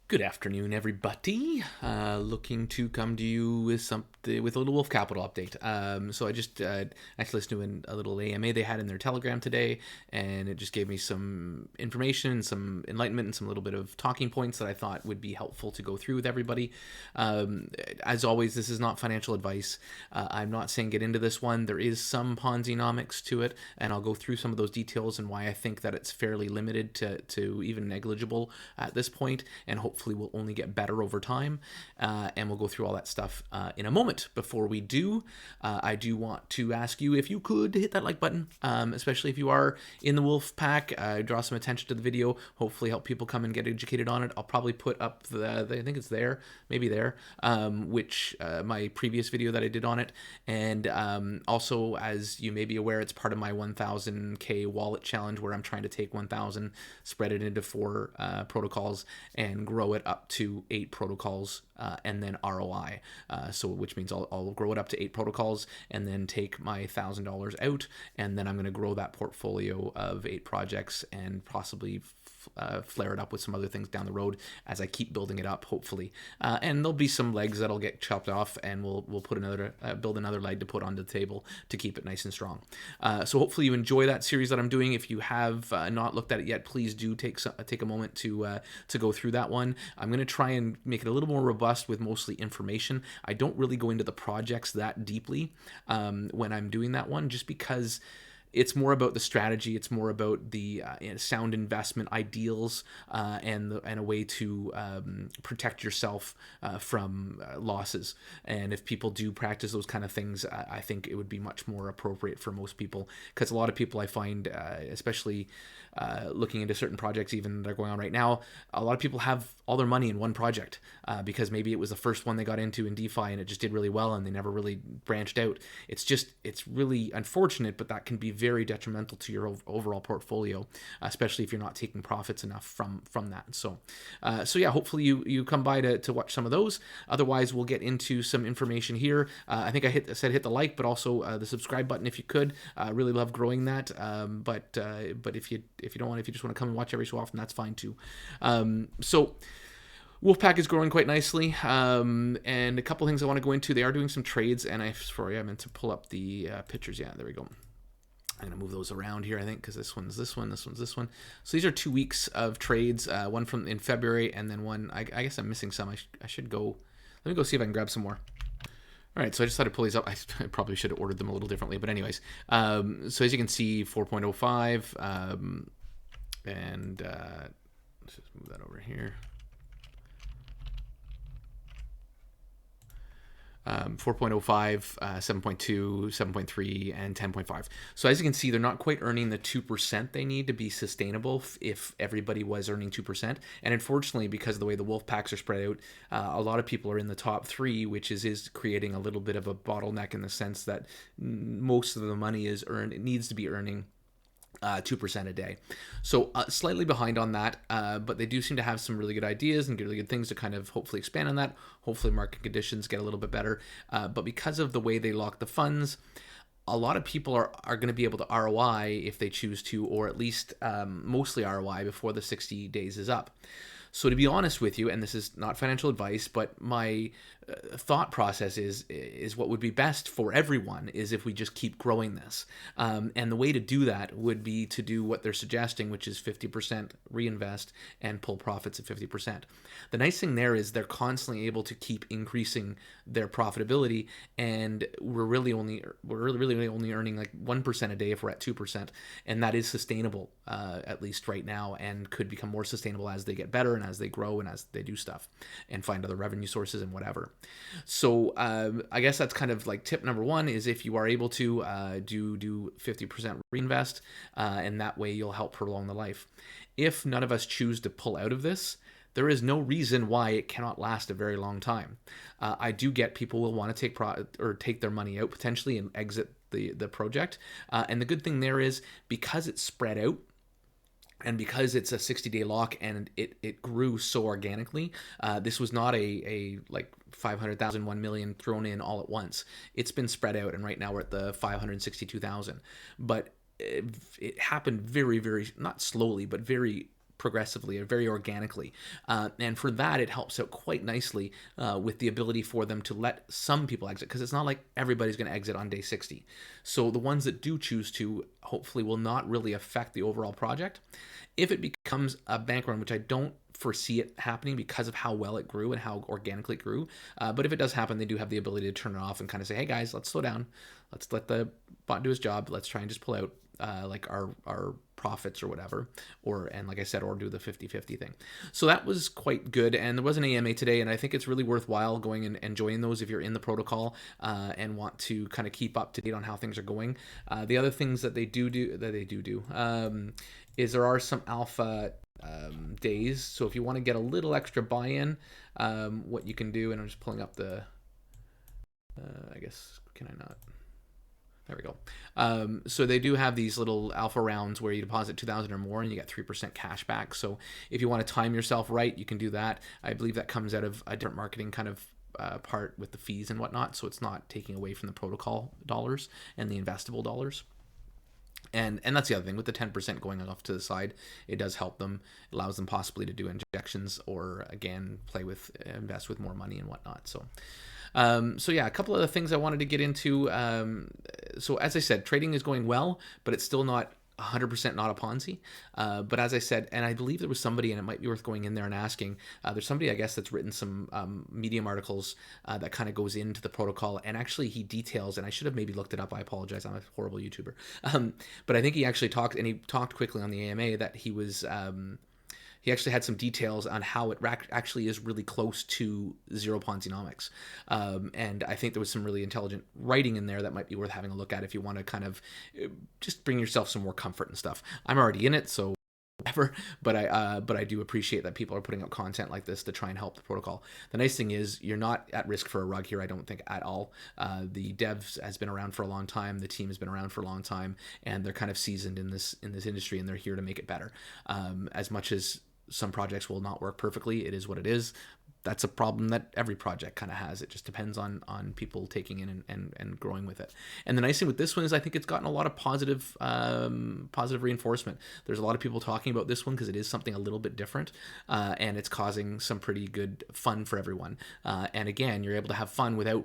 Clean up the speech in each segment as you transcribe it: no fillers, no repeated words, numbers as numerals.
Good afternoon, everybody. Looking to come to you with something with a little Wolf Capital update. So I just actually listened to a little AMA they had in their Telegram today, and it just gave me some information, some enlightenment, and some little bit of talking points that I thought would be helpful to go through with everybody. As always, this is not financial advice. I'm not saying get into this one. There is some Ponzi-nomics to it, and I'll go through some of those details and why I think that it's fairly limited to even negligible at this point, and hopefully will only get better over time, and we'll go through all that stuff in a moment. Before we do, I do want to ask you if you could hit that like button, especially if you are in the Wolf Pack. Draw some attention to the video, hopefully help people come and get educated on it. I'll probably put up I think it's there, maybe there, which my previous video that I did on it, and also, as you may be aware, it's part of my 1000k wallet challenge, where I'm trying to take 1000, spread it into 4 protocols, and grow it up to 8 protocols, and then ROI. So which means I'll grow it up to 8 protocols and then take my $1,000 out, and then I'm going to grow that portfolio of 8 projects and possibly flare it up with some other things down the road as I keep building it up, hopefully. And there'll be some legs that'll get chopped off, and we'll put another build another leg to put onto the table to keep it nice and strong. So hopefully you enjoy that series that I'm doing. If you have not looked at it yet, please do take a moment to go through that one. I'm going to try and make it a little more robust with mostly information. I don't really go into the projects that deeply when I'm doing that one, just because it's more about the strategy. It's more about the sound investment ideals, and a way to protect yourself from losses. And if people do practice those kind of things, I think it would be much more appropriate for most people, because a lot of people I find, especially looking into certain projects even that are going on right now, a lot of people have all their money in one project because maybe it was the first one they got into in DeFi and it just did really well and they never really branched out. It's really unfortunate, but that can be very detrimental to your overall portfolio, especially if you're not taking profits enough from that. So yeah, hopefully you come by to watch some of those. Otherwise, we'll get into some information here. I think I said hit the like, but also the subscribe button if you could. Really love growing that. But if you don't want, if you just want to come and watch every so often, that's fine too. So Wolfpack is growing quite nicely, and a couple things I want to go into. They are doing some trades, and I meant to pull up the pictures. Yeah, there we go. I'm going to move those around here, I think, because this one's this one. So these are 2 weeks of trades, one from in February, and then one, I guess I'm missing some. I should go, let me go see if I can grab some more. All right, so I just thought I'd pull these up. I probably should have ordered them a little differently, but anyways. So as you can see, 4.05, and let's just move that over here. 4.05, 7.2, 7.3, and 10.5. So as you can see, they're not quite earning the 2% they need to be sustainable if everybody was earning 2%. And unfortunately, because of the way the wolf packs are spread out, a lot of people are in the top 3, which is creating a little bit of a bottleneck in the sense that most of the money it needs to be earning 2% a day. So slightly behind on that, but they do seem to have some really good ideas and really good things to kind of hopefully expand on that. Hopefully market conditions get a little bit better. But because of the way they lock the funds, a lot of people are going to be able to ROI if they choose to, or at least mostly ROI before the 60 days is up. So to be honest with you, and this is not financial advice, but my thought process is what would be best for everyone is if we just keep growing this. And the way to do that would be to do what they're suggesting, which is 50% reinvest and pull profits at 50%. The nice thing there is they're constantly able to keep increasing their profitability, and we're really only earning like 1% a day if we're at 2%, and that is sustainable at least right now, and could become more sustainable as they get better and as they grow and as they do stuff and find other revenue sources and whatever. So I guess that's kind of like tip number 1 is if you are able to do 50% reinvest, and that way you'll help prolong the life. If none of us choose to pull out of this, there is no reason why it cannot last a very long time. I do get people will want to take their money out potentially and exit the project. And the good thing there is, because it's spread out, and because it's a 60-day lock and it grew so organically, this was not a like 500,000, 1 million thrown in all at once. It's been spread out, and right now we're at the 562,000. But it happened very, very, not slowly, but very progressively or very organically. And for that, it helps out quite nicely with the ability for them to let some people exit, because it's not like everybody's going to exit on day 60. So the ones that do choose to hopefully will not really affect the overall project. If it becomes a bank run, which I don't foresee it happening because of how well it grew and how organically it grew. But if it does happen, they do have the ability to turn it off and kind of say, hey guys, let's slow down. Let's let the bot do his job. Let's try and just pull out like our profits or whatever, and like I said, or do the 50-50 thing. So that was quite good. And there was an AMA today, and I think it's really worthwhile going and enjoying those if you're in the protocol and want to kind of keep up to date on how things are going. The other things that they do is there are some alpha days. So if you want to get a little extra buy-in, what you can do, and I'm just pulling up the, I guess, can I not? There we go. So they do have these little alpha rounds where you deposit 2,000 or more and you get 3% cash back. So if you want to time yourself right, you can do that. I believe that comes out of a different marketing kind of part with the fees and whatnot. So it's not taking away from the protocol dollars and the investable dollars. And that's the other thing with the 10% going off to the side, it does help them. It allows them possibly to do injections or again invest with more money and whatnot. So yeah, a couple of the things I wanted to get into. So as I said, trading is going well, but it's still not 100% not a Ponzi. But as I said, and I believe there was somebody, and it might be worth going in there and asking, there's somebody, I guess, that's written some Medium articles that kind of goes into the protocol. And actually he details, and I should have maybe looked it up. I apologize. I'm a horrible YouTuber. But I think he actually talked quickly on the AMA that he was, he actually had some details on how it actually is really close to zero Ponzi-nomics. And I think there was some really intelligent writing in there that might be worth having a look at if you want to kind of just bring yourself some more comfort and stuff. I'm already in it, so whatever, but I do appreciate that people are putting out content like this to try and help the protocol. The nice thing is you're not at risk for a rug here, I don't think, at all. The devs has been around for a long time, the team has been around for a long time, and they're kind of seasoned in this industry, and they're here to make it better. As much as some projects will not work perfectly, it is what it is. That's a problem that every project kind of has. It just depends on people taking in and growing with it. And the nice thing with this one is I think it's gotten a lot of positive reinforcement. There's a lot of people talking about this one because it is something a little bit different, and it's causing some pretty good fun for everyone. And again, you're able to have fun without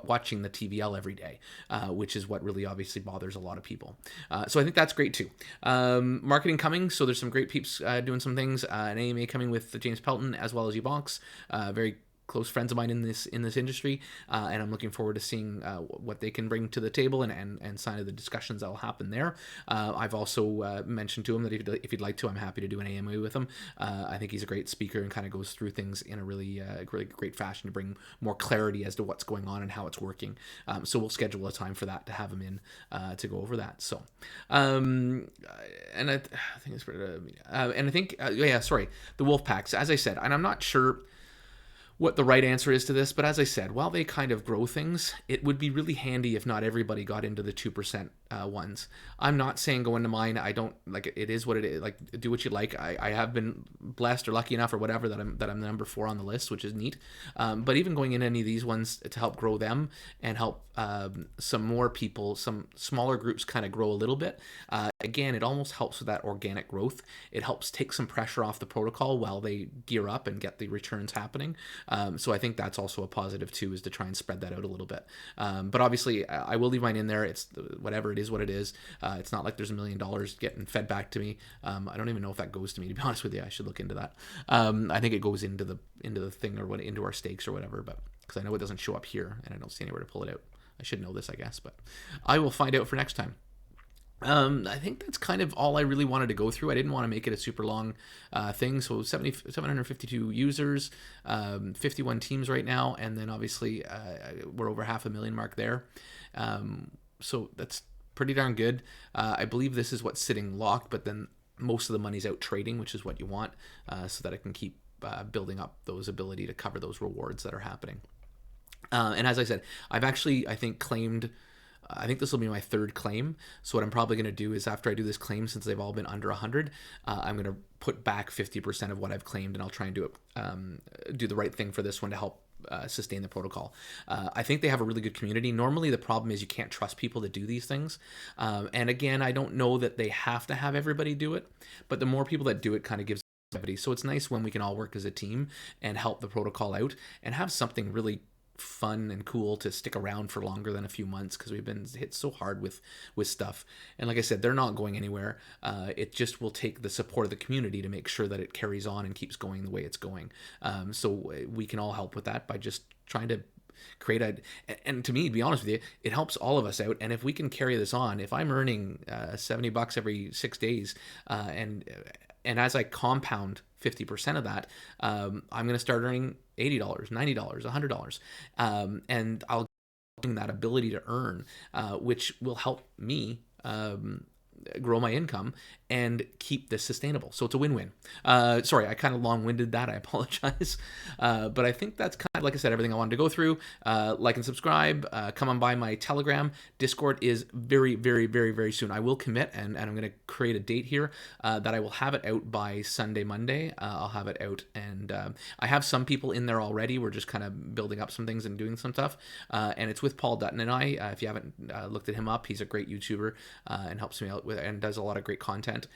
watching the TVL every day, which is what really obviously bothers a lot of people. So I think that's great too. Marketing coming, so there's some great peeps doing some things. An AMA coming with James Pelton as well as Ubonks. Very close friends of mine in this industry, and I'm looking forward to seeing what they can bring to the table and some of the discussions that will happen there. I've also mentioned to him that if he'd like to, I'm happy to do an AMA with him. I think he's a great speaker and kind of goes through things in a really great fashion to bring more clarity as to what's going on and how it's working. So we'll schedule a time for that to have him in to go over that. So, and I think it's and I think the wolf packs, as I said, and I'm not sure what the right answer is to this, but as I said, while they kind of grow things, it would be really handy if not everybody got into the 2% ones. I'm not saying go into mine. I don't like it is what it is. Like, do what you like. I have been blessed or lucky enough or whatever that I'm number 4 on the list, which is neat. But even going in any of these ones to help grow them and help some more people, some smaller groups kind of grow a little bit. Again, it almost helps with that organic growth. It helps take some pressure off the protocol while they gear up and get the returns happening. So I think that's also a positive too, is to try and spread that out a little bit. But obviously I will leave mine in there. It's whatever it is what it is. It's not like there's $1 million getting fed back to me. I don't even know if that goes to me, to be honest with you. I should look into that. I think it goes into the thing or into our stakes or whatever, but because I know it doesn't show up here and I don't see anywhere to pull it out. I should know this, I guess, but I will find out for next time. I think that's kind of all I really wanted to go through. I didn't want to make it a super long thing. So 752 users, 51 teams right now. And then obviously we're over 500,000 mark there. So that's pretty darn good. I believe this is what's sitting locked, but then most of the money's out trading, which is what you want, so that I can keep building up those ability to cover those rewards that are happening. And as I said, I've actually, I think this will be my 3rd claim. So what I'm probably going to do is after I do this claim, since they've all been under 100, I'm going to put back 50% of what I've claimed, and I'll try and do the right thing for this one to help sustain the protocol. I think they have a really good community. Normally the problem is you can't trust people to do these things. And again, I don't know that they have to have everybody do it, but the more people that do it kind of gives So it's nice when we can all work as a team and help the protocol out and have something really fun and cool to stick around for longer than a few months, because we've been hit so hard with stuff. And like I said, they're not going anywhere. It just will take the support of the community to make sure that it carries on and keeps going the way it's going. So we can all help with that by just trying to create and to me, to be honest with you, it helps all of us out. And if we can carry this on, if I'm earning $70 every 6 days, and as I compound 50% of that, I'm going to start earning $80, $90, $100, and I'll get that ability to earn, which will help me grow my income and keep this sustainable. So it's a win-win. Sorry, I kind of long-winded that. I apologize. But I think that's kind of, like I said, everything I wanted to go through. Like and subscribe. Come on by my Telegram. Discord is very, very, very, very soon. I will commit, and I'm going to create a date here that I will have it out by Sunday, Monday. I'll have it out, and I have some people in there already. We're just kind of building up some things and doing some stuff. And it's with Paul Dutton and I. If you haven't looked at him up, he's a great YouTuber and helps me out with and does a lot of great content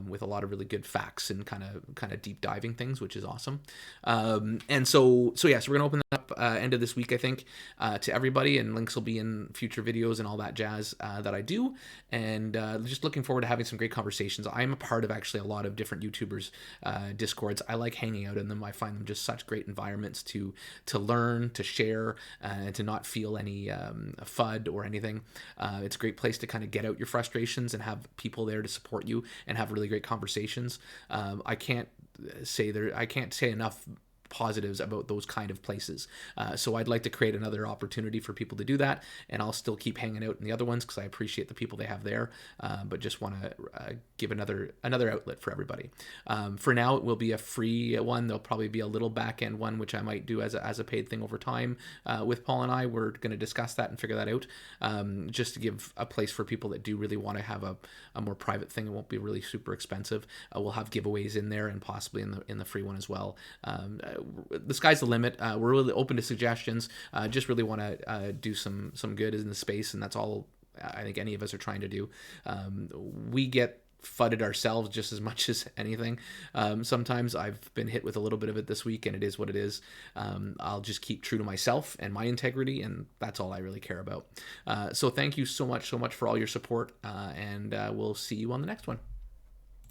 with a lot of really good facts and kind of deep diving things, which is awesome. And so yeah, so we're gonna open that up end of this week, I think, to everybody, and links will be in future videos and all that jazz that I do. And just looking forward to having some great conversations. I'm a part of actually a lot of different YouTubers Discords. I like hanging out in them. I find them just such great environments to learn, to share, and to not feel any FUD or anything. It's a great place to kind of get out your frustrations and have people there to support you and have really great conversations. I can't say enough positives about those kind of places. So I'd like to create another opportunity for people to do that, and I'll still keep hanging out in the other ones because I appreciate the people they have there, but just want to give another outlet for everybody. For now, it will be a free one. There'll probably be a little back end one, which I might do as a paid thing over time with Paul and I. We're going to discuss that and figure that out, just to give a place for people that do really want to have a more private thing. It won't be really super expensive. We'll have giveaways in there and possibly in the free one as well. The sky's the limit. We're really open to suggestions. Just really want to do some good in the space, and that's all I think any of us are trying to do. We get fudded ourselves just as much as anything. Sometimes I've been hit with a little bit of it this week, and it is what it is. I'll just keep true to myself and my integrity, and that's all I really care about. So thank you so much for all your support, and we'll see you on the next one.